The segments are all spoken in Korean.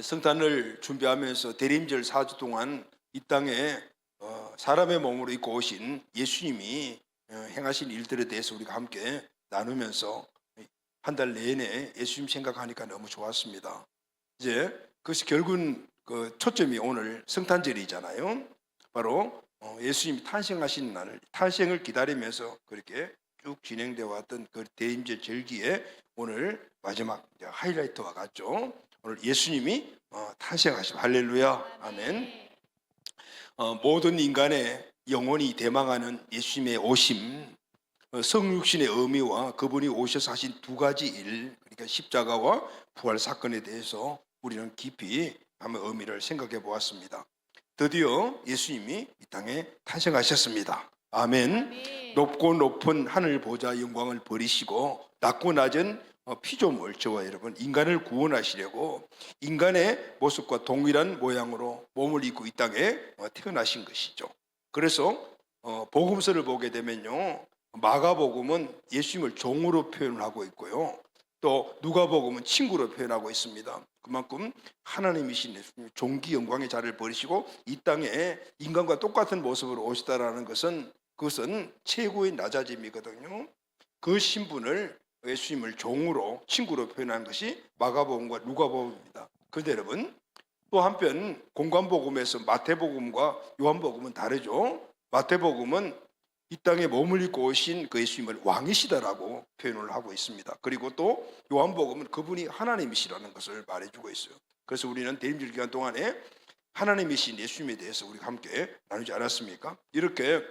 성탄을 준비하면서 대림절 4주 동안 이 땅에 사람의 몸으로 입고 오신 예수님이 행하신 일들에 대해서 우리가 함께 나누면서 한 달 내내 예수님 생각하니까 너무 좋았습니다. 이제 그것이 결국은 그 초점이 오늘 성탄절이잖아요. 바로 예수님이 탄생하신 날, 탄생을 기다리면서 그렇게 쭉 진행되어 왔던 그 대림절 절기에 오늘 마지막 하이라이트와 같죠. 오늘 예수님이 탄생하심. 할렐루야. 아멘. 모든 인간의 영혼이 대망하는 예수님의 오심, 성육신의 의미와 그분이 오셔서 하신 두 가지 일, 그러니까 십자가와 부활 사건에 대해서 우리는 깊이 한번 의미를 생각해 보았습니다. 드디어 예수님이 이 땅에 탄생하셨습니다. 아멘. 높고 높은 하늘 보좌 영광을 버리시고 낮고 낮은 피조물, 저와 여러분 인간을 구원하시려고 인간의 모습과 동일한 모양으로 몸을 입고 이 땅에 태어나신 것이죠. 그래서 복음서를 보게 되면요, 마가복음은 예수님을 종으로 표현하고 있고요, 또 누가복음은 친구로 표현하고 있습니다. 그만큼 하나님이신 예수님, 종기 영광의 자리를 버리시고 이 땅에 인간과 똑같은 모습으로 오셨다라는 것은, 그것은 최고의 낮아짐이거든요. 그 신분을, 예수님을 종으로, 친구로 표현한 것이 마가복음과 누가복음입니다. 그런데 여러분, 또 한편 공관복음에서 마태복음과 요한복음은 다르죠. 마태복음은 이 땅에 몸을 입고 오신 그 예수님을 왕이시다라고 표현을 하고 있습니다. 그리고 또 요한복음은 그분이 하나님이시라는 것을 말해주고 있어요. 그래서 우리는 대림절 기간 동안에 하나님이신 예수님에 대해서 우리가 함께 나누지 않았습니까? 이렇게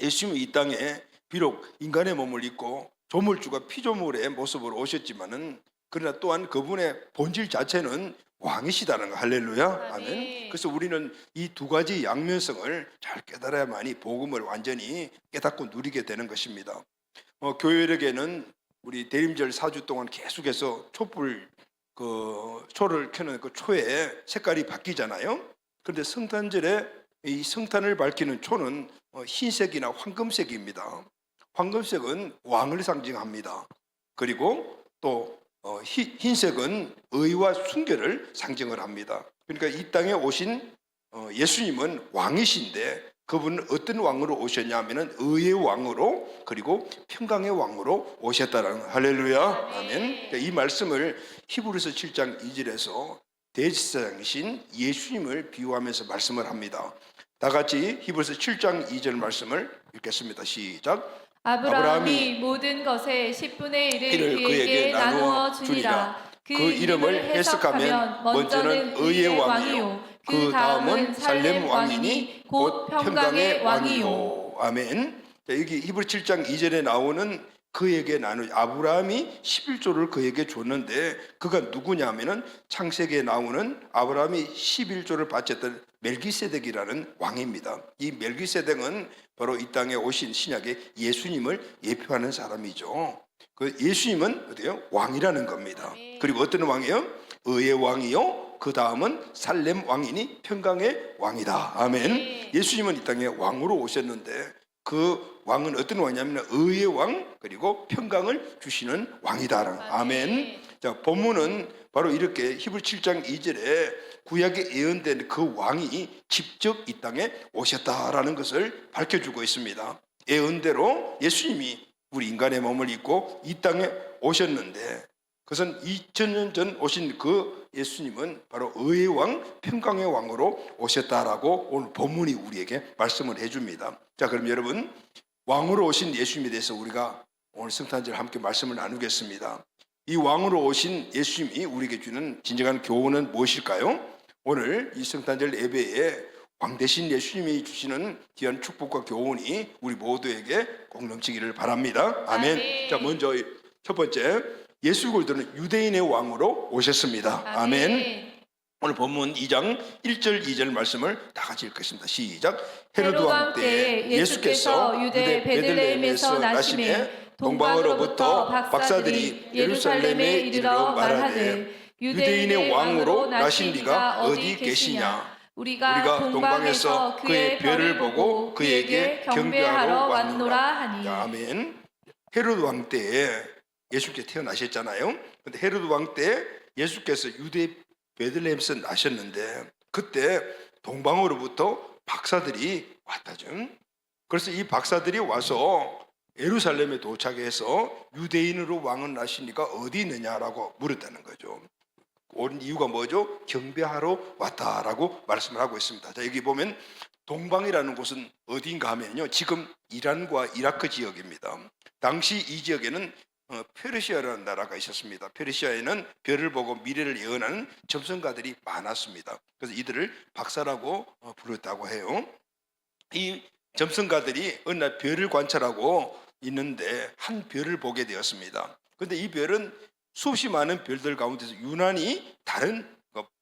예수님이 이 땅에 비록 인간의 몸을 입고 조물주가 피조물의 모습으로 오셨지만은, 그러나 또한 그분의 본질 자체는 왕이시다는 거. 할렐루야. 아멘. 그래서 우리는 이 두 가지 양면성을 잘 깨달아야만이 복음을 완전히 깨닫고 누리게 되는 것입니다. 교회에게는 우리 대림절 4주 동안 계속해서 촛불, 초를 켜는 그 초의 색깔이 바뀌잖아요. 그런데 성탄절에 이 성탄을 밝히는 초는 흰색이나 황금색입니다. 황금색은 왕을 상징합니다. 그리고 또 흰색은 의와 순결을 상징을 합니다. 그러니까 이 땅에 오신 예수님은 왕이신데, 그분은 어떤 왕으로 오셨냐 하면은 의의 왕으로, 그리고 평강의 왕으로 오셨다라는. 할렐루야. 아멘. 이 말씀을 히브리서 7장 2절에서 대제사장이신 예수님을 비유하면서 말씀을 합니다. 다 같이 히브리서 7장 2절 말씀을 읽겠습니다. 시작. 아브라함이 모든 것의 10분의 1을 그에게 나누어 주니라. 그 이름을 해석하면 먼저는 의의 왕이요, 그 다음은 살렘 왕이니 곧 평강의 왕이요. 아멘. 여기 히브리 7장 2절에 나오는 그에게 아브라함이 11조를 그에게 줬는데, 그가 누구냐면은 창세기에 나오는 아브라함이 11조를 바쳤던 멜기세덱이라는 왕입니다. 이 멜기세덱은 바로 이 땅에 오신 신약의 예수님을 예표하는 사람이죠. 그 예수님은 어때요? 왕이라는 겁니다. 그리고 어떤 왕이요? 의의 왕이요, 그 다음은 살렘 왕이니 평강의 왕이다. 아멘. 예수님은 이 땅에 왕으로 오셨는데, 그 왕은 어떤 왕이냐면 의의 왕, 그리고 평강을 주시는 왕이다. 아멘. 자, 본문은 바로 이렇게 히브리 7장 2절에 구약에 예언된 그 왕이 직접 이 땅에 오셨다라는 것을 밝혀주고 있습니다. 예언대로 예수님이 우리 인간의 몸을 입고 이 땅에 오셨는데, 그것은 2000년 전 오신 그 예수님은 바로 의의 왕, 평강의 왕으로 오셨다라고 오늘 본문이 우리에게 말씀을 해줍니다. 자, 그럼 여러분, 왕으로 오신 예수님에 대해서 우리가 오늘 성탄절 함께 말씀을 나누겠습니다. 이 왕으로 오신 예수님이 우리에게 주는 진정한 교훈은 무엇일까요? 오늘 이 성탄절 예배에 왕 대신 예수님이 주시는 귀한 축복과 교훈이 우리 모두에게 꼭 넘치기를 바랍니다. 아멘. 자, 먼저 첫 번째, 예수 그리스도는 유대인의 왕으로 오셨습니다. 아멘. 오늘 본문 2장 1절 2절 말씀을 다 같이 읽겠습니다. 시작. 헤로드 왕 때에 예수께서 유대 베들레헴에서 나심에 동방으로부터 박사들이 예루살렘에 이르러 말하되 유대인의 왕으로 나신 이가 어디 계시냐? 우리가 동방에서 그의 별을 보고 그에게 경배하러 왔노라 하니. 아멘. 헤로드 왕 때에 예수께서 태어나셨잖아요. 그런데 헤로드 왕 때 예수께서 유대 베들레헴에서 나셨는데 그때 동방으로부터 박사들이 왔다죠. 그래서 이 박사들이 와서 예루살렘에 도착해서 유대인으로 왕은 나시니까 어디 있느냐라고 물었다는 거죠. 온 이유가 뭐죠? 경배하러 왔다라고 말씀을 하고 있습니다. 자, 여기 보면 동방이라는 곳은 어디인가 하면요, 지금 이란과 이라크 지역입니다. 당시 이 지역에는 페르시아라는 나라가 있었습니다. 페르시아에는 별을 보고 미래를 예언하는 점성가들이 많았습니다. 그래서 이들을 박사라고 부르었다고 해요. 이 점성가들이 어느 날 별을 관찰하고 있는데 한 별을 보게 되었습니다. 그런데 이 별은 수없이 많은 별들 가운데서 유난히 다른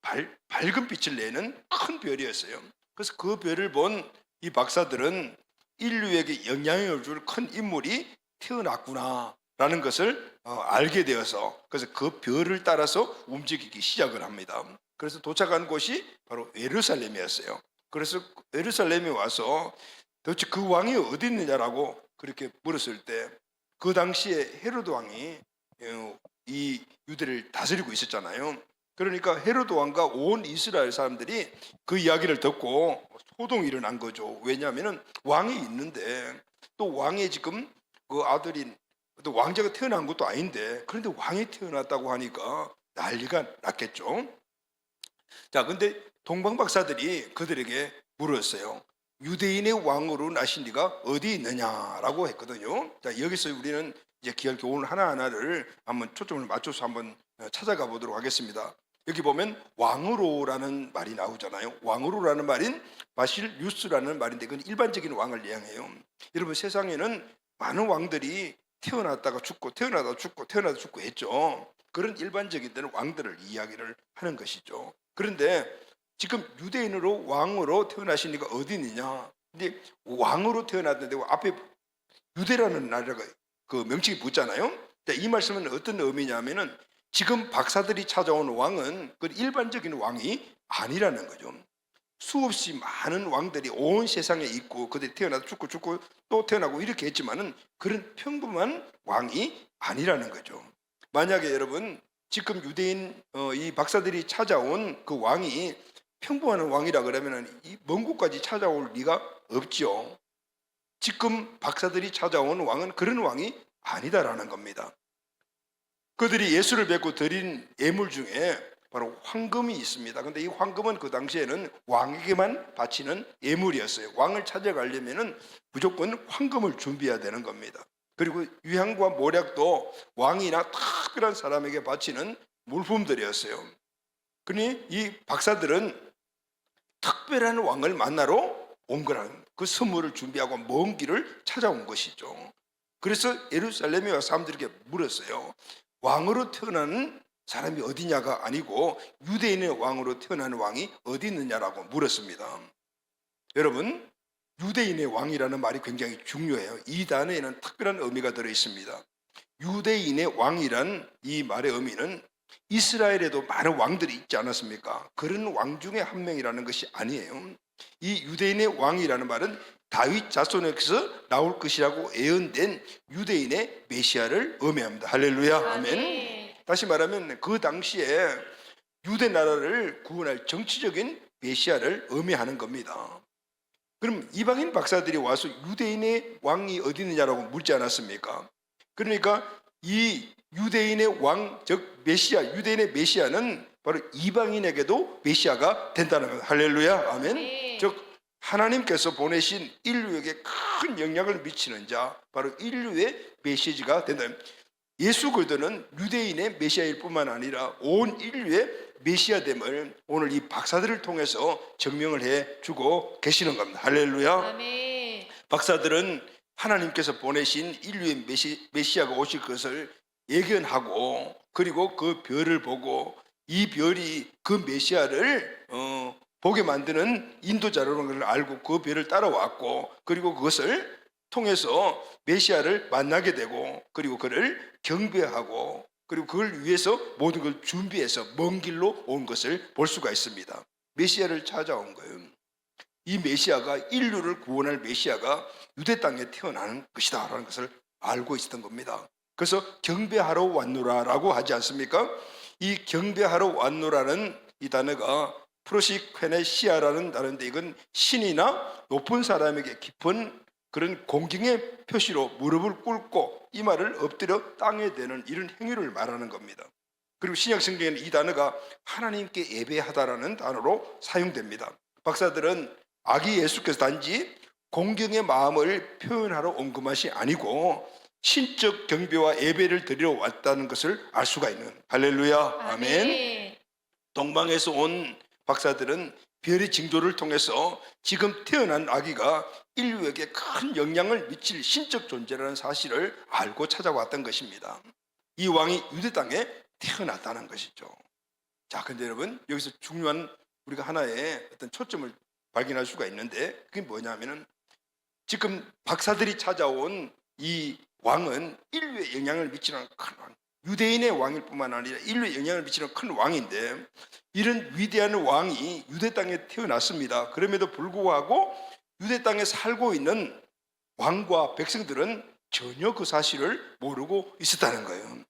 밝은 빛을 내는 큰 별이었어요. 그래서 그 별을 본 이 박사들은 인류에게 영향을 줄 큰 인물이 태어났구나라는 것을 알게 되어서 그래서 그 별을 따라서 움직이기 시작을 합니다. 그래서 도착한 곳이 바로 예루살렘이었어요. 그래서 예루살렘에 와서 도대체 그 왕이 어디 있느냐라고 그렇게 물었을 때 그 당시에 헤로드 왕이 이 유대를 다스리고 있었잖아요. 그러니까 헤로드 왕과 온 이스라엘 사람들이 그 이야기를 듣고 소동이 일어난 거죠. 왜냐하면 왕이 있는데 또 왕의 지금 그 아들인 또 왕자가 태어난 것도 아닌데 그런데 왕이 태어났다고 하니까 난리가 났겠죠. 자, 근데 동방 박사들이 그들에게 물었어요. 유대인의 왕으로 나신 네가 어디 있느냐라고 했거든요. 자, 여기서 우리는 이제 귀한 교훈 하나하나를 한번 초점을 맞춰서 한번 찾아가 보도록 하겠습니다. 여기 보면 왕으로라는 말이 나오잖아요. 왕으로라는 말인 바실류스라는 말인데 그건 일반적인 왕을 이야기해요. 여러분, 세상에는 많은 왕들이 태어났다가 죽고 태어나다 죽고 태어나다 죽고 했죠. 그런 일반적인 데는 왕들을 이야기를 하는 것이죠. 그런데 지금 유대인으로 왕으로 태어나시니까 어디 있느냐? 근데 왕으로 태어났는데 앞에 유대라는 나라가 그 명칭이 붙잖아요. 이 말씀은 어떤 의미냐면은 지금 박사들이 찾아온 왕은 그 일반적인 왕이 아니라는 거죠. 수없이 많은 왕들이 온 세상에 있고 그들이 태어나서 죽고 또 태어나고 이렇게 했지만은 그런 평범한 왕이 아니라는 거죠. 만약에 여러분 지금 유대인 이 박사들이 찾아온 그 왕이 평범한 왕이라 그러면은 이 먼 곳까지 찾아올 리가 없죠. 지금 박사들이 찾아온 왕은 그런 왕이 아니다라는 겁니다. 그들이 예수를 뵙고 드린 예물 중에 바로 황금이 있습니다. 그런데 이 황금은 그 당시에는 왕에게만 바치는 예물이었어요. 왕을 찾아가려면은 무조건 황금을 준비해야 되는 겁니다. 그리고 유향과 모략도 왕이나 특별한 사람에게 바치는 물품들이었어요. 그러니 이 박사들은 특별한 왕을 만나러 온 거라는 그 선물을 준비하고 먼 길을 찾아온 것이죠. 그래서 예루살렘에 와서 사람들에게 물었어요. 왕으로 태어나는 사람이 어디냐가 아니고 유대인의 왕으로 태어나는 왕이 어디 있느냐라고 물었습니다. 여러분, 유대인의 왕이라는 말이 굉장히 중요해요. 이 단어에는 특별한 의미가 들어 있습니다. 유대인의 왕이란 이 말의 의미는 이스라엘에도 많은 왕들이 있지 않았습니까? 그런 왕 중에 한 명이라는 것이 아니에요. 이 유대인의 왕이라는 말은 다윗 자손에서 나올 것이라고 예언된 유대인의 메시아를 의미합니다. 할렐루야, 아멘. 다시 말하면 그 당시에 유대 나라를 구원할 정치적인 메시아를 의미하는 겁니다. 그럼 이방인 박사들이 와서 유대인의 왕이 어디 있느냐라고 묻지 않았습니까? 그러니까 이 유대인의 왕, 즉 메시아, 유대인의 메시아는 바로 이방인에게도 메시아가 된다는 겁니다. 할렐루야, 아멘. 즉 하나님께서 보내신 인류에게 큰 영향을 미치는 자, 바로 인류의 메시지가 된다. 예수 그리스도는 유대인의 메시아일 뿐만 아니라 온 인류의 메시아됨을 오늘 이 박사들을 통해서 증명을 해주고 계시는 겁니다. 할렐루야. 아멘. 박사들은 하나님께서 보내신 인류의 메시아가 오실 것을 예견하고 그리고 그 별을 보고 이 별이 그 메시아를 보게 만드는 인도자라는 것을 알고 그 별을 따라왔고 그리고 그것을 통해서 메시아를 만나게 되고 그리고 그를 경배하고 그리고 그걸 위해서 모든 걸 준비해서 먼 길로 온 것을 볼 수가 있습니다. 메시아를 찾아온 거예요. 이 메시아가 인류를 구원할 메시아가 유대 땅에 태어나는 것이다 라는 것을 알고 있었던 겁니다. 그래서 경배하러 왔노라라고 하지 않습니까? 이 경배하러 왔노라는 이 단어가 프로시케네시아라는 단어인데 이건 신이나 높은 사람에게 깊은 그런 공경의 표시로 무릎을 꿇고 이마를 엎드려 땅에 대는 이런 행위를 말하는 겁니다. 그리고 신약 성경에는 이 단어가 하나님께 예배하다라는 단어로 사용됩니다. 박사들은 아기 예수께서 단지 공경의 마음을 표현하러 온 것이 아니고 신적 경배와 예배를 드리러 왔다는 것을 알 수가 있는, 할렐루야, 아멘. 동방에서 온 박사들은 별의 징조를 통해서 지금 태어난 아기가 인류에게 큰 영향을 미칠 신적 존재라는 사실을 알고 찾아왔던 것입니다. 이 왕이 유대 땅에 태어났다는 것이죠. 자, 근데 여러분, 여기서 중요한 우리가 하나의 어떤 초점을 발견할 수가 있는데 그게 뭐냐면은 지금 박사들이 찾아온 이 왕은 인류에 영향을 미치는 큰 왕, 유대인의 왕일 뿐만 아니라 인류에 영향을 미치는 큰 왕인데 이런 위대한 왕이 유대 땅에 태어났습니다. 그럼에도 불구하고 유대 땅에 살고 있는 왕과 백성들은 전혀 그 사실을 모르고 있었다는 거예요.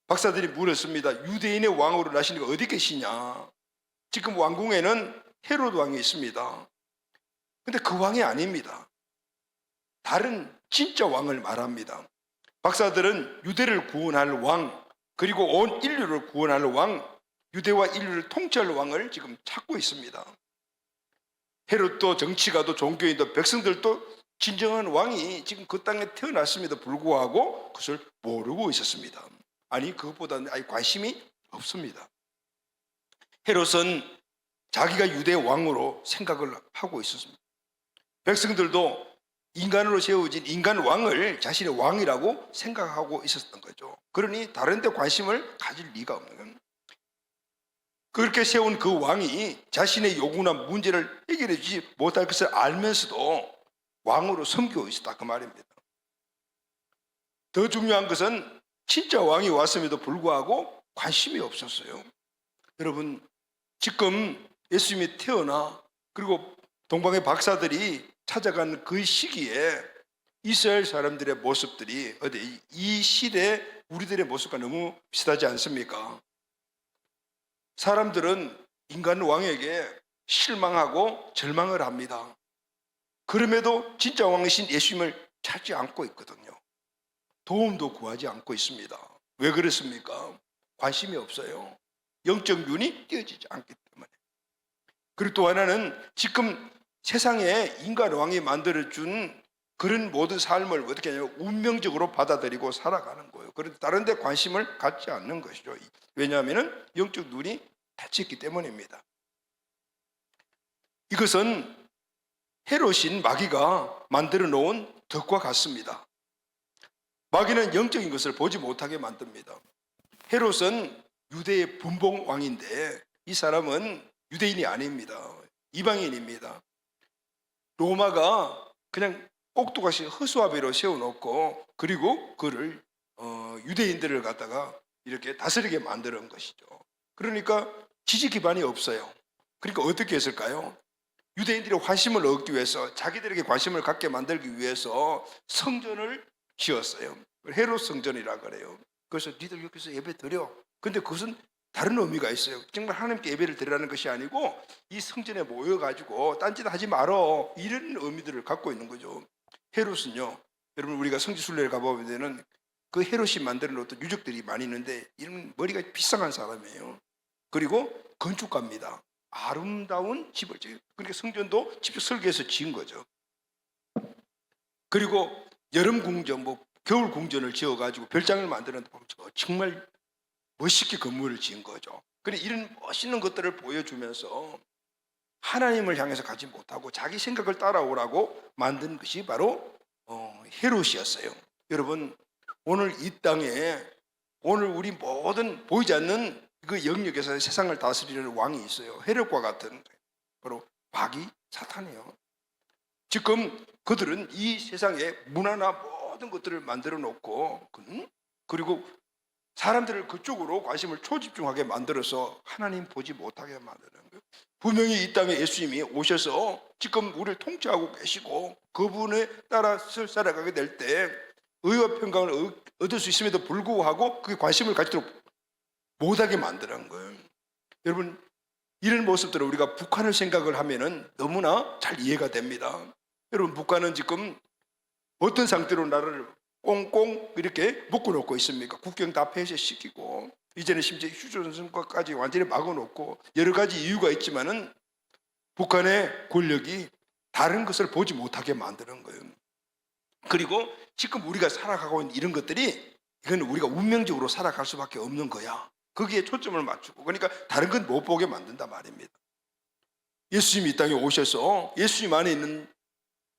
박사들이 물었습니다. 유대인의 왕으로 나시니까 어디 계시냐? 지금 왕궁에는 헤롯 왕이 있습니다. 근데 그 왕이 아닙니다. 다른 진짜 왕을 말합니다. 박사들은 유대를 구원할 왕, 그리고 온 인류를 구원할 왕, 유대와 인류를 통치할 왕을 지금 찾고 있습니다. 헤롯도 정치가도 종교인도 백성들도 진정한 왕이 지금 그 땅에 태어났음에도 불구하고 그것을 모르고 있었습니다. 아니, 그것보다는 아예 관심이 없습니다. 헤롯은 자기가 유대 왕으로 생각을 하고 있었습니다. 백성들도 인간으로 세워진 인간 왕을 자신의 왕이라고 생각하고 있었던 거죠. 그러니 다른 데 관심을 가질 리가 없는 거예요. 그렇게 세운 그 왕이 자신의 요구나 문제를 해결해 주지 못할 것을 알면서도 왕으로 섬기고 있었다, 그 말입니다. 더 중요한 것은 진짜 왕이 왔음에도 불구하고 관심이 없었어요. 여러분, 지금 예수님이 태어나 그리고 동방의 박사들이 찾아간 그 시기에 이스라엘 사람들의 모습들이 어디 이 시대 우리들의 모습과 너무 비슷하지 않습니까? 사람들은 인간 왕에게 실망하고 절망을 합니다. 그럼에도 진짜 왕이신 예수님을 찾지 않고 있거든요. 도움도 구하지 않고 있습니다. 왜 그렇습니까? 관심이 없어요. 영적 눈이 띄어지지 않기 때문에. 그리고 또 하나는 지금 세상에 인간 왕이 만들어준 그런 모든 삶을 어떻게 하냐면 운명적으로 받아들이고 살아가는 거예요. 그런데 다른 데 관심을 갖지 않는 것이죠. 왜냐하면 영적 눈이 닫혔기 때문입니다. 이것은 헤롯인 마귀가 만들어 놓은 덕과 같습니다. 마귀는 영적인 것을 보지 못하게 만듭니다. 헤롯은 유대의 분봉 왕인데 이 사람은 유대인이 아닙니다. 이방인입니다. 로마가 그냥 꼭두각시 허수아비로 세워놓고 그리고 그를 유대인들을 갖다가 이렇게 다스리게 만드는 것이죠. 그러니까 지지 기반이 없어요. 그러니까 어떻게 했을까요? 유대인들이 관심을 얻기 위해서, 자기들에게 관심을 갖게 만들기 위해서 성전을 지었어요. 헤롯 성전이라 그래요. 그래서 니들 여기서 예배 드려. 근데 그것은 다른 의미가 있어요. 정말 하나님께 예배를 드리라는 것이 아니고 이 성전에 모여가지고 딴짓 하지 말어, 이런 의미들을 갖고 있는 거죠. 헤롯은요, 여러분 우리가 성지순례를 가보면 그 헤롯이 만드는 어떤 유적들이 많이 있는데 이런 머리가 비상한 사람이에요. 그리고 건축가입니다. 아름다운 집을 지어요. 그러니까 성전도 직접 설계해서 지은 거죠. 그리고 여름 궁전, 겨울 궁전을 지어가지고 별장을 만드는데 보면 정말 멋있게 건물을 지은 거죠. 그래, 이런 멋있는 것들을 보여주면서 하나님을 향해서 가지 못하고 자기 생각을 따라오라고 만든 것이 바로 헤롯이었어요. 여러분, 오늘 이 땅에 오늘 우리 모든 보이지 않는 그 영역에서 세상을 다스리는 왕이 있어요. 헤롯과 같은, 바로 마귀 사탄이에요. 지금 그들은 이 세상에 문화나 모든 것들을 만들어 놓고 그리고 사람들을 그쪽으로 관심을 초집중하게 만들어서 하나님 보지 못하게 만드는 거예요. 분명히 이 땅에 예수님이 오셔서 지금 우리를 통치하고 계시고 그분에 따라 살아가게 될 때 의와 평강을 얻을 수 있음에도 불구하고 그게 관심을 갖도록 못하게 만드는 거예요. 여러분, 이런 모습들을 우리가 북한을 생각을 하면은 너무나 잘 이해가 됩니다. 여러분, 북한은 지금 어떤 상태로 나라를 꽁꽁 이렇게 묶어놓고 있습니까? 국경 다 폐쇄시키고, 이제는 심지어 휴전선까지 완전히 막아놓고, 여러 가지 이유가 있지만은 북한의 권력이 다른 것을 보지 못하게 만드는 거예요. 그리고 지금 우리가 살아가고 있는 이런 것들이, 이건 우리가 운명적으로 살아갈 수밖에 없는 거야. 거기에 초점을 맞추고, 그러니까 다른 건 못 보게 만든단 말입니다. 예수님이 이 땅에 오셔서 예수님 안에 있는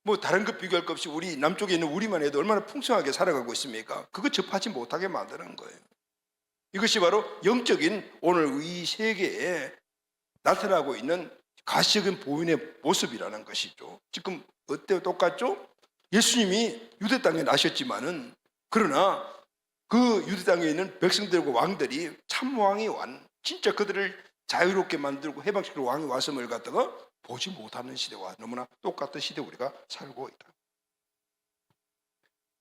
뭐 다른 것 비교할 것 없이 우리 남쪽에 있는 우리만 해도 얼마나 풍성하게 살아가고 있습니까? 그거 접하지 못하게 만드는 거예요. 이것이 바로 영적인 오늘 이 세계에 나타나고 있는 가시적인 보인의 모습이라는 것이죠. 지금 어때요? 똑같죠? 예수님이 유대 땅에 나셨지만은, 그러나 그 유대 땅에 있는 백성들과 왕들이 참 왕이 진짜 그들을 자유롭게 만들고 해방시킬 왕이 왔음을 갖다가 보지 못하는 시대와 너무나 똑같은 시대에 우리가 살고 있다.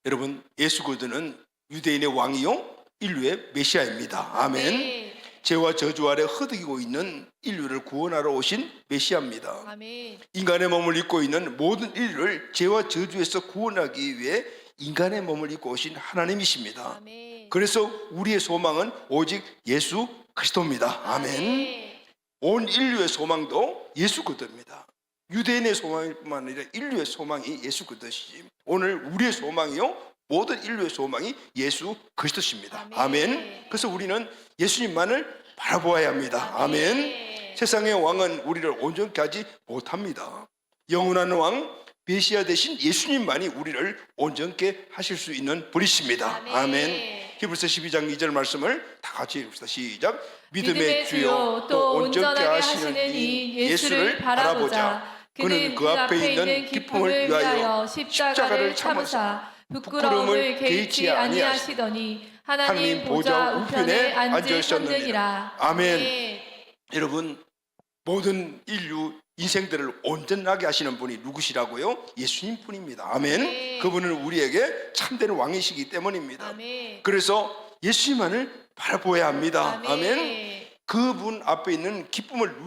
여러분, 예수 그리스도는 유대인의 왕이요 인류의 메시아입니다. 아멘. 죄와 저주 아래 허덕이고 있는 인류를 구원하러 오신 메시아입니다. 아멘. 인간의 몸을 입고 있는 모든 인류를 죄와 저주에서 구원하기 위해 인간의 몸을 입고 오신 하나님이십니다. 아멘. 그래서 우리의 소망은 오직 예수 그리스도입니다. 아멘. 온 인류의 소망도 예수 그리스도입니다. 유대인의 소망뿐만 아니라 인류의 소망이 예수 그리스도시지, 오늘 우리의 소망이요 모든 인류의 소망이 예수 그리스도십니다. 아멘. 그래서 우리는 예수님만을 바라보아야 합니다. 아멘. 세상의 왕은 우리를 온전케 하지 못합니다. 영원한 왕 메시아 대신 예수님만이 우리를 온전케 하실 수 있는 분이십니다. 아멘. 히브리서 12장 2절 말씀을 다 같이 읽읍시다. 시작. 믿음의 주요 또 온전케 하시는 이 예수를 바라보자. 그는 그 앞에 있는 기쁨을 위하여 십자가를 참으사 부끄러움을 개의치 아니하시더니 하나님 보좌 우편에 앉으셨느니라. 아멘. 여러분, 모든 인류 인생들을 온전하게 하시는 분이 누구시라고요? 예수님 뿐입니다. 아멘. 그분은 우리에게 참된 왕이시기 때문입니다. 아멘. 그래서 예수님만을 바라보아야 합니다. 아멘. 그분 앞에 있는 기쁨을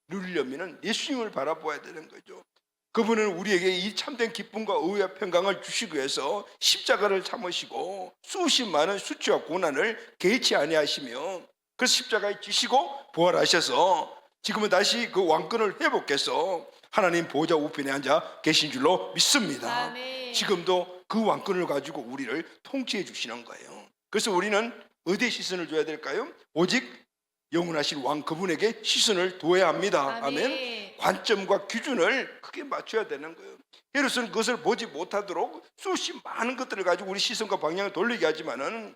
누리려면 예수님을 바라보아야 되는 거죠. 그분은 우리에게 이 참된 기쁨과 의와 평강을 주시기 위해서 십자가를 참으시고 수십 많은 수치와 고난을 개의치 아니하시며, 그래서 십자가에 지시고 부활하셔서 지금은 다시 그 왕권을 회복해서 하나님 보좌 우편에 앉아 계신 줄로 믿습니다. 아멘. 지금도 그 왕권을 가지고 우리를 통치해 주시는 거예요. 그래서 우리는 어디에 시선을 줘야 될까요? 오직 영원하신 왕 그분에게 시선을 둬야 합니다. 아멘. 관점과 기준을 크게 맞춰야 되는 거예요. 헤롯은 그것을 보지 못하도록 수십 많은 것들을 가지고 우리 시선과 방향을 돌리게 하지만은,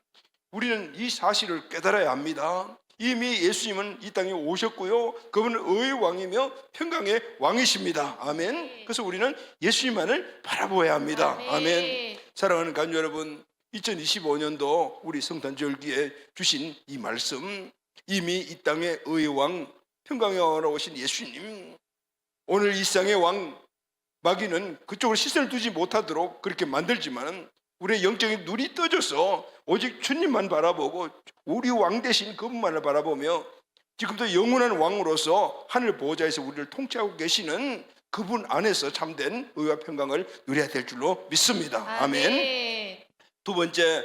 우리는 이 사실을 깨달아야 합니다. 이미 예수님은 이 땅에 오셨고요, 그분은 의의 왕이며 평강의 왕이십니다. 아멘. 그래서 우리는 예수님만을 바라보아야 합니다. 아멘. 사랑하는 간주 여러분, 2025년도 우리 성탄절기에 주신 이 말씀, 이미 이 땅의 의의 왕 평강의 왕으로 오신 예수님, 오늘 이 세상의 왕 마귀는 그쪽으로 시선을 두지 못하도록 그렇게 만들지만, 우리의 영적인 눈이 떠져서 오직 주님만 바라보고 우리 왕 대신 그분만을 바라보며 지금도 영원한 왕으로서 하늘 보호자에서 우리를 통치하고 계시는 그분 안에서 참된 의와 평강을 누려야 될 줄로 믿습니다. 아멘. 두 번째,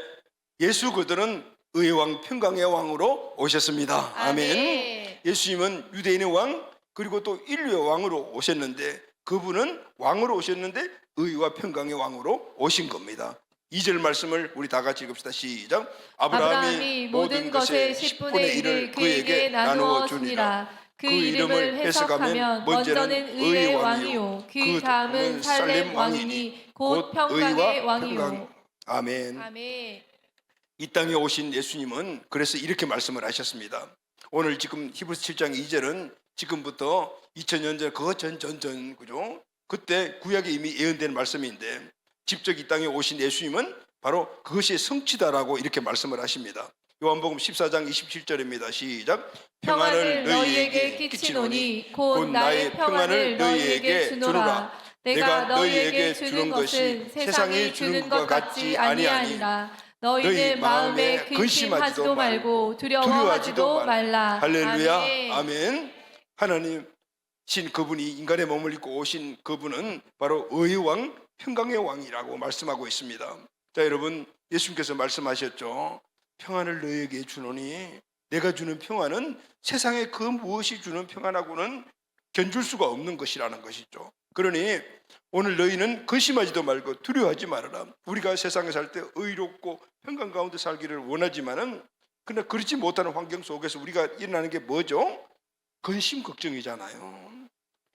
예수 그들은 의의 왕 평강의 왕으로 오셨습니다. 아멘. 예수님은 유대인의 왕 그리고 또 인류의 왕으로 오셨는데, 그분은 왕으로 오셨는데 의와 평강의 왕으로 오신 겁니다. 2절 말씀을 우리 다 같이 읽읍시다. 시작. 아브라함이 모든 것의 10분의 1을 그에게 나누어 주니라. 그 이름을 해석하면 먼저는 의의 왕이요 그 다음은 살렘 왕이니 곧 평강의 왕이요. 아멘. 아멘. 이 땅에 오신 예수님은 그래서 이렇게 말씀을 하셨습니다. 오늘 지금 히브리서 7장 2절은 지금부터 2000년 전, 그 전, 그죠? 그때 구약에 이미 예언된 말씀인데, 직접 이 땅에 오신 예수님은 바로 그것이 성취다라고 이렇게 말씀을 하십니다. 요한복음 14장 27절입니다. 시작. 평안을 너희에게 끼치노니 곧 나의 평안을 너희에게 주노라. 내가 너희에게 주는 것은 세상이 주는 것 같지 아니하니라. 너희는 마음에 근심하지도 말고 두려워하지도 말라. 할렐루야. 아멘. 하나님 신 그분이 인간의 몸을 입고 오신 그분은 바로 의의 왕, 평강의 왕이라고 말씀하고 있습니다. 자, 여러분, 예수님께서 말씀하셨죠. 평안을 너희에게 주노니 내가 주는 평안은 세상에 그 무엇이 주는 평안하고는 견줄 수가 없는 것이라는 것이죠. 그러니 오늘 너희는 근심하지도 말고 두려워하지 말아라. 우리가 세상에 살 때 의롭고 평강 가운데 살기를 원하지만은 그러나 그렇지 못하는 환경 속에서 우리가 일어나는 게 뭐죠? 근심 걱정이잖아요.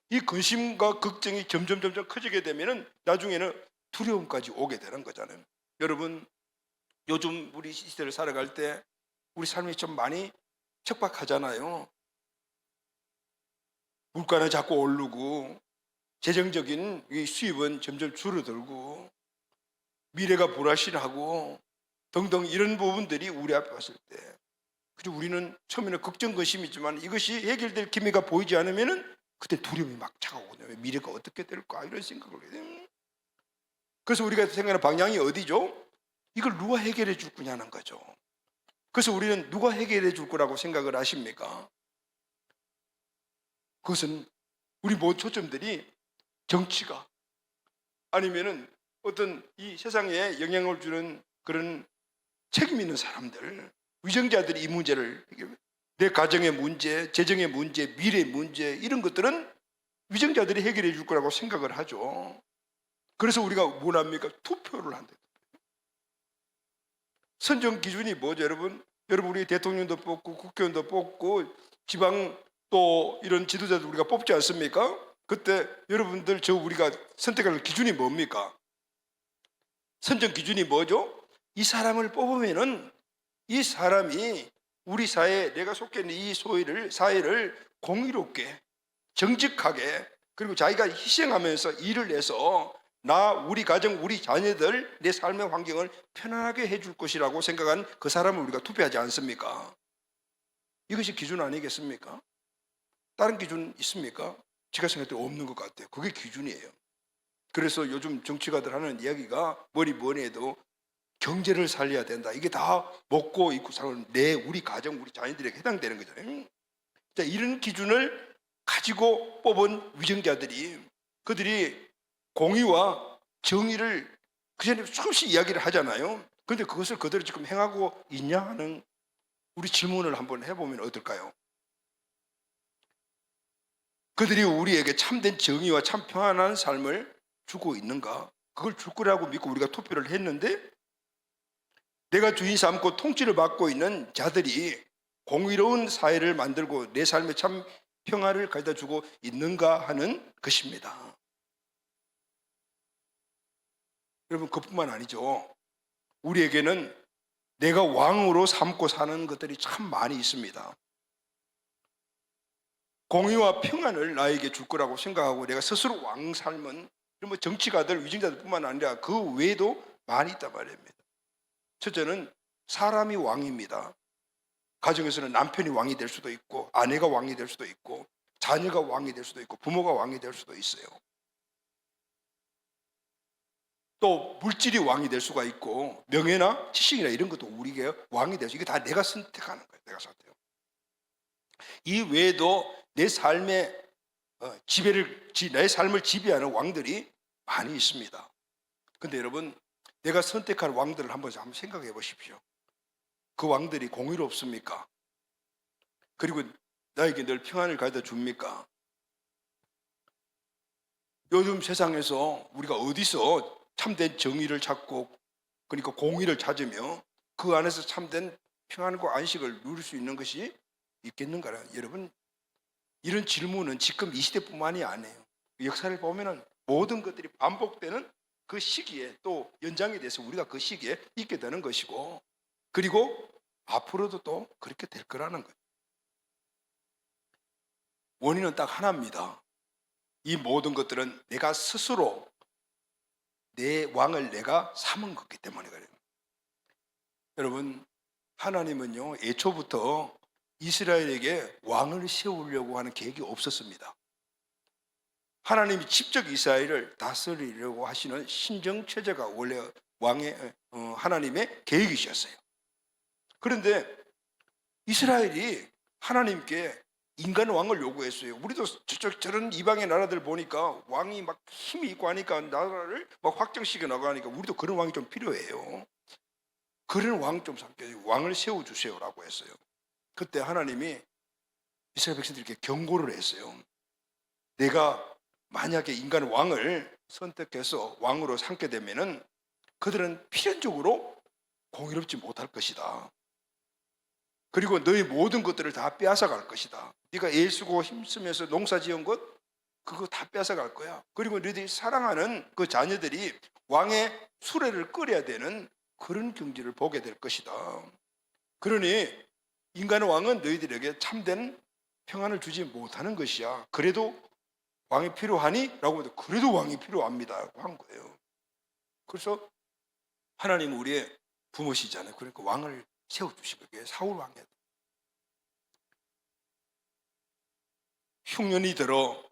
이 근심과 걱정이 점점 커지게 되면은 나중에는 두려움까지 오게 되는 거잖아요. 여러분, 요즘 우리 시대를 살아갈 때 우리 삶이 좀 많이 척박하잖아요. 물가는 자꾸 오르고 재정적인 이 수입은 점점 줄어들고 미래가 불확실하고 등등 이런 부분들이 우리 앞에 왔을 때 그죠? 우리는 처음에는 걱정 근심이지만 이것이 해결될 기미가 보이지 않으면은 그때 두려움이 막 차가거든요. 미래가 어떻게 될까 이런 생각을 해요. 그래서 우리가 생각하는 방향이 어디죠? 이걸 누가 해결해 줄 거냐는 거죠. 그래서 우리는 누가 해결해 줄 거라고 생각을 하십니까? 그것은 우리 모든 초점들이 정치가 아니면은 어떤 이 세상에 영향을 주는 그런 책임 있는 사람들, 위정자들이 이 문제를 내 가정의 문제, 재정의 문제, 미래의 문제 이런 것들은 위정자들이 해결해 줄 거라고 생각을 하죠. 그래서 우리가 뭘 합니까? 투표를 한다. 선정 기준이 뭐죠, 여러분? 여러분 우리 대통령도 뽑고 국회의원도 뽑고 지방 또 이런 지도자들 우리가 뽑지 않습니까? 그때 여러분들 우리가 선택할 기준이 뭡니까? 선정 기준이 뭐죠? 이 사람을 뽑으면은 이 사람이 우리 사회, 내가 속해 있는 이 사회를 공의롭게 정직하게 그리고 자기가 희생하면서 일을 해서 우리 가정, 우리 자녀들, 내 삶의 환경을 편안하게 해줄 것이라고 생각한 그 사람을 우리가 투표하지 않습니까? 이것이 기준 아니겠습니까? 다른 기준 있습니까? 제가 생각할 때 없는 것 같아요. 그게 기준이에요. 그래서 요즘 정치가들 하는 이야기가 뭐니 해도 경제를 살려야 된다. 이게 다 먹고 입고 사는 우리 가정, 우리 자녀들에게 해당되는 거잖아요. 자, 이런 기준을 가지고 뽑은 위정자들이 그들이 공의와 정의를 그 전에 수없이 이야기를 하잖아요. 그런데 그것을 그대로 지금 행하고 있냐 하는 우리 질문을 한번 해보면 어떨까요? 그들이 우리에게 참된 정의와 참 평안한 삶을 주고 있는가? 그걸 줄 거라고 믿고 우리가 투표를 했는데 내가 주인 삼고 통치를 받고 있는 자들이 공의로운 사회를 만들고 내 삶에 참 평화를 가져다 주고 있는가 하는 것입니다. 여러분, 그뿐만 아니죠. 우리에게는 내가 왕으로 삼고 사는 것들이 참 많이 있습니다. 공의와 평안을 나에게 줄 거라고 생각하고 내가 스스로 왕 삶은 정치가들, 위정자들뿐만 아니라 그 외에도 많이 있단 말입니다. 첫째는 사람이 왕입니다. 가정에서는 남편이 왕이 될 수도 있고 아내가 왕이 될 수도 있고 자녀가 왕이 될 수도 있고 부모가 왕이 될 수도 있어요. 또 물질이 왕이 될 수가 있고 명예나 지식이나 이런 것도 우리에게 왕이 될 수 있고 이게 다 내가 선택하는 거예요. 내가 선택해요. 이 외에도 내 삶의 내 삶을 지배하는 왕들이 많이 있습니다. 그런데 여러분, 내가 선택할 왕들을 한번 생각해 보십시오. 그 왕들이 공의롭습니까? 그리고 나에게 늘 평안을 가져다 줍니까? 요즘 세상에서 우리가 어디서 참된 정의를 찾고 그러니까 공의를 찾으며 그 안에서 참된 평안과 안식을 누릴 수 있는 것이 있겠는가? 여러분, 이런 질문은 지금 이 시대뿐만이 아니에요. 역사를 보면은 모든 것들이 반복되는 그 시기에 또 연장이 돼서 우리가 그 시기에 있게 되는 것이고 그리고 앞으로도 또 그렇게 될 거라는 거예요. 원인은 딱 하나입니다. 이 모든 것들은 내가 스스로 내 왕을 내가 삼은 거기 때문에 그래요. 여러분, 하나님은요 애초부터 이스라엘에게 왕을 세우려고 하는 계획이 없었습니다. 하나님이 직접 이스라엘을 다스리려고 하시는 신정체제가 원래 왕의 하나님의 계획이셨어요. 그런데 이스라엘이 하나님께 인간 왕을 요구했어요. 우리도 저런 이방의 나라들 보니까 왕이 막 힘이 있고 하니까 나라를 막 확장시켜 나가니까 우리도 그런 왕이 좀 필요해요. 그런 왕 좀 삼켜요. 왕을 세워주세요라고 했어요. 그때 하나님이 이스라엘 백성들에게 경고를 했어요. 내가 만약에 인간 왕을 선택해서 왕으로 삼게 되면은 그들은 필연적으로 공의롭지 못할 것이다. 그리고 너의 모든 것들을 다 빼앗아 갈 것이다. 네가 애 쓰고 힘쓰면서 농사 지은 것 그거 다 빼앗아 갈 거야. 그리고 너희들이 사랑하는 그 자녀들이 왕의 수레를 끌어야 되는 그런 경지를 보게 될 것이다. 그러니 인간의 왕은 너희들에게 참된 평안을 주지 못하는 것이야. 그래도 왕이 필요하니? 라고 해도 그래도 왕이 필요합니다 라고 한 거예요. 그래서 하나님은 우리의 부모시잖아요. 그러니까 왕을 세워주시고 사울 왕이었다. 흉년이 들어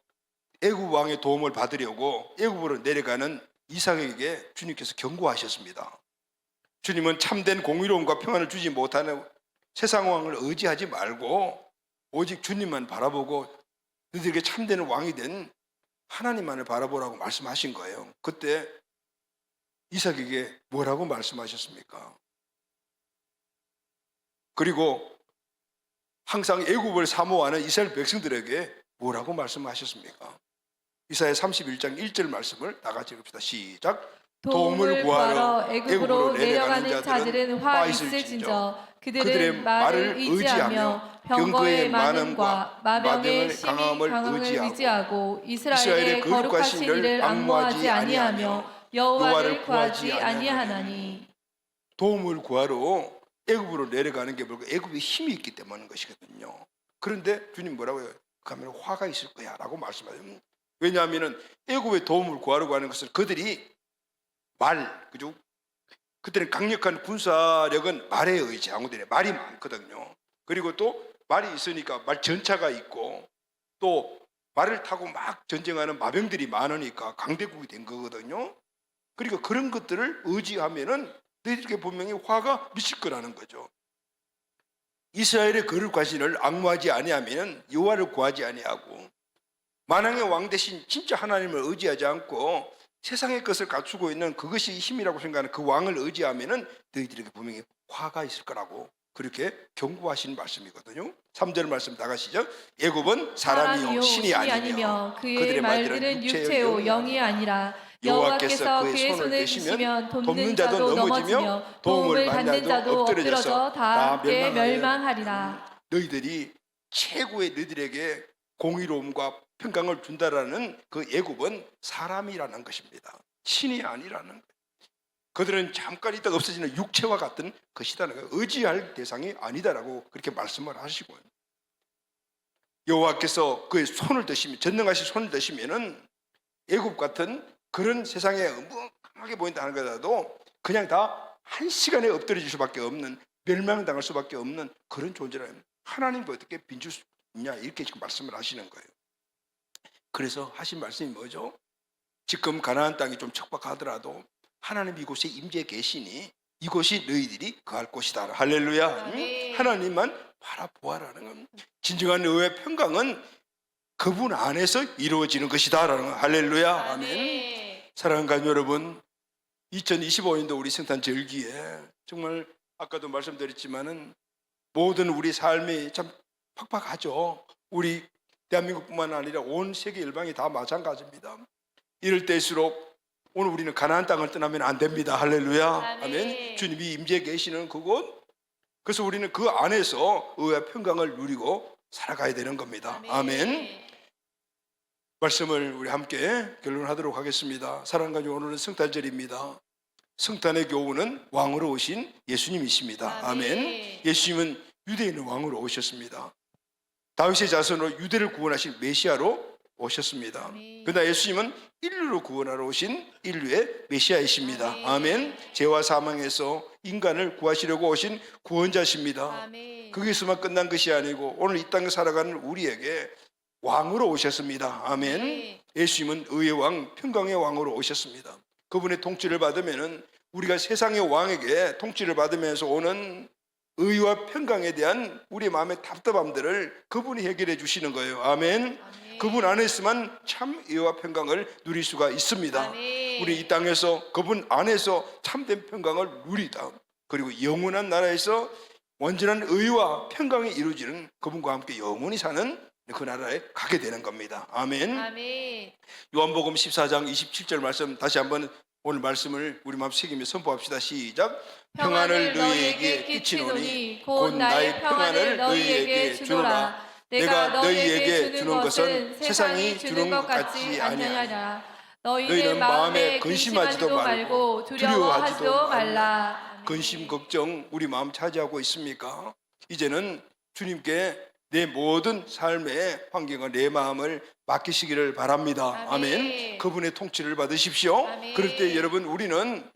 애굽 왕의 도움을 받으려고 애굽으로 내려가는 이삭에게 주님께서 경고하셨습니다. 주님은 참된 공의로움과 평안을 주지 못하는 세상 왕을 의지하지 말고 오직 주님만 바라보고 너희들에게 참된 왕이 된 하나님만을 바라보라고 말씀하신 거예요. 그때 이삭에게 뭐라고 말씀하셨습니까? 그리고 항상 애굽을 사모하는 이스라엘 백성들에게 뭐라고 말씀하셨습니까? 이사야 31장 1절 말씀을 다 같이 읽읍시다. 시작. 도움을 구하러 애굽으로 내려가는 자들은 화 있을진저 그들의 말을 의지하며 병거의 많음과 마병의 강함을 의지하고 이스라엘의 거룩하신 이를 앙모하지 아니하며 여호와를 구하지 아니하나니. 도움을 구하러 애굽으로 내려가는 게 뭐고 애굽에 힘이 있기 때문인 것이거든요. 그런데 주님 뭐라고 해요? 가면 화가 있을 거야 라고 말씀하세요. 왜냐하면 애굽의 도움을 구하러 가는 것을 그들이 그죠? 그때는 강력한 군사력은 말에 의지하거든요. 말이 많거든요. 그리고 또 말이 있으니까 말 전차가 있고 또 말을 타고 막 전쟁하는 마병들이 많으니까 강대국이 된 거거든요. 그러니까 그런 것들을 의지하면은 너희들에게 분명히 화가 미칠 거라는 거죠. 이스라엘의 거룩하신을 앙모하지 아니하면 여호와를 구하지 아니하고 만왕의 왕 대신 진짜 하나님을 의지하지 않고 세상의 것을 갖추고 있는 그것이 힘이라고 생각하는 그 왕을 의지하면은 너희들에게 분명히 화가 있을 거라고 그렇게 경고하시는 말씀이거든요. 3절 말씀 나가시죠. 애굽은 사람이요 신이 아니며 그들의 말들은 육체요 영이 아니라 여호와께서 그의 손을 드시면 돕는 자도 넘어지며 도움을 받는 자도 엎드러져서 다 함께 멸망하리라. 너희들이 최고의 너희들에게 공의로움과 평강을 준다라는 그 애굽은 사람이라는 것입니다. 신이 아니라는 거예요. 그들은 잠깐 있다가 없어지는 육체와 같은 것이다는 거예요. 의지할 대상이 아니다라고 그렇게 말씀을 하시고요. 여호와께서 그의 손을 드시면 전능하신 손을 드시면은 애굽 같은 그런 세상에 강하게 보인다는 거라도 그냥 다 한 시간에 엎드려질 수밖에 없는 멸망당할 수밖에 없는 그런 존재라면 하나님도 어떻게 빈줄 수 있냐 이렇게 지금 말씀을 하시는 거예요. 그래서 하신 말씀이 뭐죠? 지금 가나안 땅이 좀 척박하더라도 하나님 이곳에 임재 계시니 이곳이 너희들이 거할 곳이다. 할렐루야. 네. 하나님만 바라보아라는 건 진정한 의의 평강은 그분 안에서 이루어지는 것이다 라는 건 할렐루야. 아멘. 사랑하는 가족 여러분, 2025년도 우리 성탄 절기에 정말 아까도 말씀드렸지만은 모든 우리 삶이 참 팍팍하죠. 우리 대한민국뿐만 아니라 온 세계 열방이 다 마찬가지입니다. 이럴 때일수록 오늘 우리는 가나안 땅을 떠나면 안 됩니다. 할렐루야. 아멘. 주님이 임재해 계시는 그곳, 그래서 우리는 그 안에서 의와 평강을 누리고 살아가야 되는 겁니다. 아멘. 말씀을 우리 함께 결론하도록 하겠습니다. 사랑하는 가족, 오늘은 성탄절입니다. 성탄의 교훈은 왕으로 오신 예수님이십니다. 아멘. 예수님은 유대인의 왕으로 오셨습니다. 다윗의 자손으로 유대를 구원하신 메시아로 오셨습니다. 그러나 예수님은 인류로 구원하러 오신 인류의 메시아이십니다. 아멘. 죄와 사망에서 인간을 구하시려고 오신 구원자십니다. 거기서만 끝난 것이 아니고 오늘 이 땅에 살아가는 우리에게 왕으로 오셨습니다. 아멘. 예수님은 의의 왕, 평강의 왕으로 오셨습니다. 그분의 통치를 받으면은 우리가 세상의 왕에게 통치를 받으면서 오는 의와 평강에 대한 우리의 마음의 답답함들을 그분이 해결해 주시는 거예요. 아멘. 아멘. 그분 안에서만 참 의와 평강을 누릴 수가 있습니다. 아멘. 우리 이 땅에서 그분 안에서 참된 평강을 누리다. 그리고 영원한 나라에서 완전한 의와 평강이 이루어지는 그분과 함께 영원히 사는 그 나라에 가게 되는 겁니다. 아멘. 아멘. 요한복음 14장 27절 말씀 다시 한번 오늘 말씀을 우리 마음 새기며 선포합시다. 시작. 평안을 너희에게 끼치노니 곧 나의 평안을 너희에게 주노라. 내가 너희에게 주는 것은 세상이 주는 것 같지 아니하냐. 너희는 마음에 근심하지도 말고 두려워하지도 말라. 아멘. 근심 걱정 우리 마음 차지하고 있습니까? 이제는 주님께 내 모든 삶의 환경과 내 마음을 맡기시기를 바랍니다. 아멘. 아멘. 그분의 통치를 받으십시오. 아멘. 그럴 때 여러분 우리는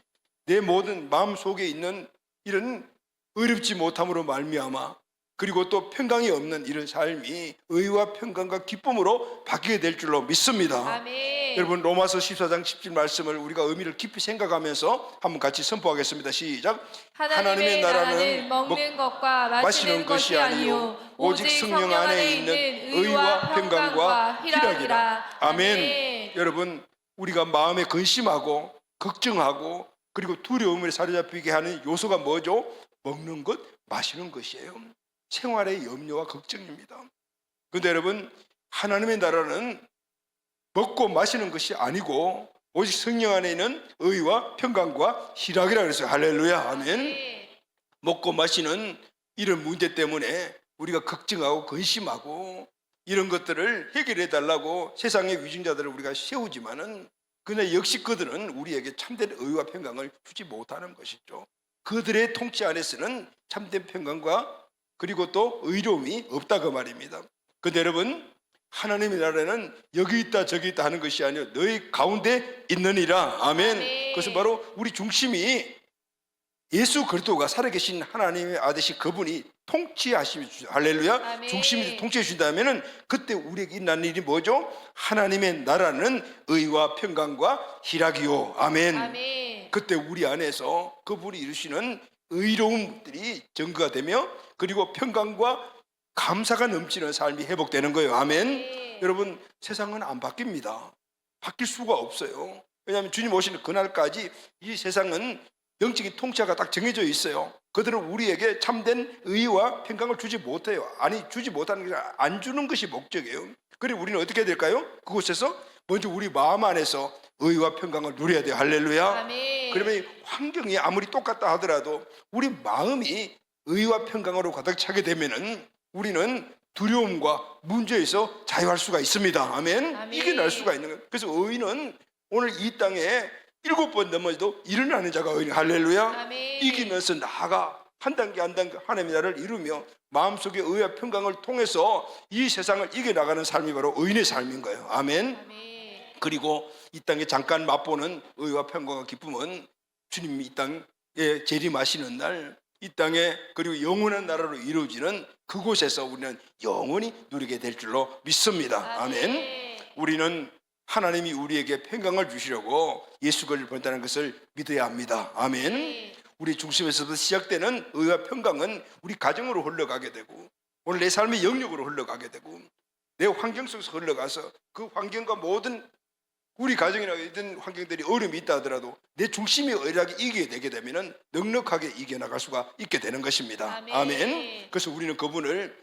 내 모든 마음 속에 있는 이런 의롭지 못함으로 말미암아 그리고 또 평강이 없는 이런 삶이 의와 평강과 기쁨으로 바뀌게 될 줄로 믿습니다. 아멘. 여러분 로마서 14장 10절 말씀을 우리가 의미를 깊이 생각하면서 한번 같이 선포하겠습니다. 시작. 하나님의 나라는 먹는 것과 마시는 것이 아니요 오직 성령 안에 있는 의와 평강과 희락이라. 아멘. 여러분 우리가 마음에 근심하고 걱정하고 그리고 두려움을 사로잡히게 하는 요소가 뭐죠? 먹는 것, 마시는 것이에요. 생활의 염려와 걱정입니다. 그런데 여러분 하나님의 나라는 먹고 마시는 것이 아니고 오직 성령 안에 있는 의와 평강과 희락이라 그랬어요. 할렐루야. 아멘. 먹고 마시는 이런 문제 때문에 우리가 걱정하고 근심하고 이런 것들을 해결해 달라고 세상의 위증자들을 우리가 세우지만은 그러나 역시 그들은 우리에게 참된 의와 평강을 주지 못하는 것이죠. 그들의 통치 안에서는 참된 평강과 그리고 또 의로움이 없다 그 말입니다. 그런데 여러분 하나님의 나라는 여기 있다 저기 있다 하는 것이 아니요 너희 가운데 있느니라. 아멘. 아멘. 그것은 바로 우리 중심이 예수 그리스도가 살아계신 하나님의 아들이신 그분이 통치하시며 할렐루야. 아멘. 중심이 통치해 준다면은 그때 우리에게 일어나는 일이 뭐죠? 하나님의 나라는 의와 평강과 희락이요. 아멘. 아멘. 그때 우리 안에서 그분이 이루시는 의로움들이 증거가 되며 그리고 평강과 감사가 넘치는 삶이 회복되는 거예요. 아멘. 여러분 세상은 안 바뀝니다. 바뀔 수가 없어요. 왜냐하면 주님 오시는 그날까지 이 세상은 영적인 통치가 딱 정해져 있어요. 그들은 우리에게 참된 의와 평강을 주지 못해요. 아니 주지 못하는 게 안 주는 것이 목적이에요. 그리고 우리는 어떻게 해야 될까요? 그곳에서 먼저 우리 마음 안에서 의와 평강을 누려야 돼요. 할렐루야. 아멘. 그러면 환경이 아무리 똑같다 하더라도 우리 마음이 의와 평강으로 가득 차게 되면은 우리는 두려움과 문제에서 자유할 수가 있습니다. 아멘. 아멘. 이겨낼 수가 있는 거예요. 그래서 의인은 오늘 이 땅에 7번 넘어져도 일어나는 자가 의인. 할렐루야. 아멘. 이기면서 나아가 한 단계 한 단계 하나님의 나라를 이루며 마음속에 의와 평강을 통해서 이 세상을 이겨나가는 삶이 바로 의인의 삶인 거예요. 아멘. 아멘. 그리고 이 땅에 잠깐 맛보는 의와 평강과 기쁨은 주님이 이 땅에 재림하시는 날 이 땅에 그리고 영원한 나라로 이루어지는 그곳에서 우리는 영원히 누리게 될 줄로 믿습니다. 아멘. 우리는 하나님이 우리에게 평강을 주시려고 예수 그리스도를 본다는 것을 믿어야 합니다. 아멘. 우리 중심에서부터 시작되는 의와 평강은 우리 가정으로 흘러가게 되고 오늘 내 삶의 영역으로 흘러가게 되고 내 환경 속에서 흘러가서 그 환경과 모든 우리 가정이나 이런 환경들이 어려움이 있다 하더라도 내 중심이 의리하게 이기게 되게 되면 넉넉하게 이겨나갈 수가 있게 되는 것입니다. 아멘. 아멘. 그래서 우리는 그분을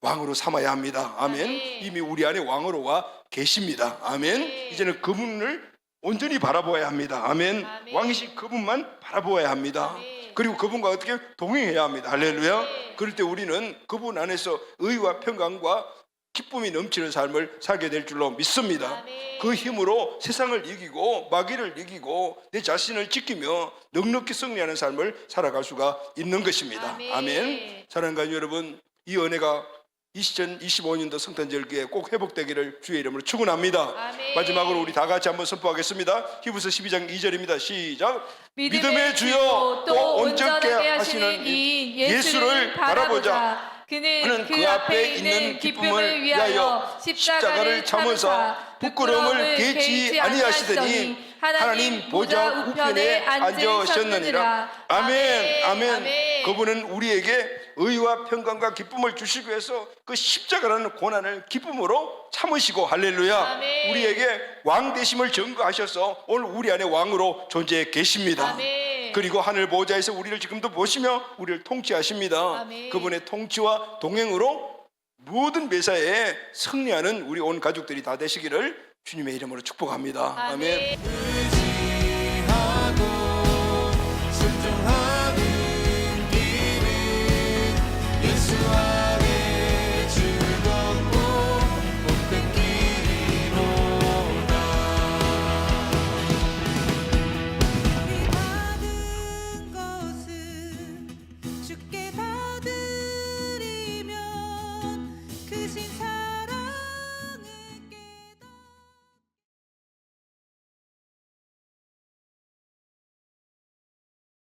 왕으로 삼아야 합니다. 아멘. 아멘. 이미 우리 안에 왕으로 와 계십니다. 아멘. 아멘. 이제는 그분을 온전히 바라보아야 합니다. 아멘. 아멘. 왕이신 그분만 바라보아야 합니다. 아멘. 그리고 그분과 어떻게 동행해야 합니다. 할렐루야. 아멘. 그럴 때 우리는 그분 안에서 의와 평강과 기쁨이 넘치는 삶을 살게 될 줄로 믿습니다. 아멘. 그 힘으로 세상을 이기고 마귀를 이기고 내 자신을 지키며 넉넉히 승리하는 삶을 살아갈 수가 있는 것입니다. 아멘. 아멘. 사랑하는 가족 여러분, 이 은혜가 2025년도 성탄절기에 꼭 회복되기를 주의 이름으로 축원합니다. 아멘. 마지막으로 우리 다 같이 한번 선포하겠습니다. 히브리서 12장 2절입니다. 시작. 믿음의 주요 또 온전하게 하시는 이 예수를 바라보자. 그는 그 앞에 있는 기쁨을 위하여 십자가를 참으사 부끄러움을 개치 아니하시더니 하나님 보좌 우편에 앉으셨느니라. 아멘, 아멘. 아멘. 그분은 우리에게 의와 평강과 기쁨을 주시기 위해서 그 십자가라는 고난을 기쁨으로 참으시고, 할렐루야, 아멘. 우리에게 왕 되심을 증거하셔서 오늘 우리 안에 왕으로 존재해 계십니다. 아멘. 그리고 하늘 보좌에서 우리를 지금도 보시며 우리를 통치하십니다. 아멘. 그분의 통치와 동행으로 모든 매사에 승리하는 우리 온 가족들이 다 되시기를 주님의 이름으로 축복합니다. 아멘. 아멘.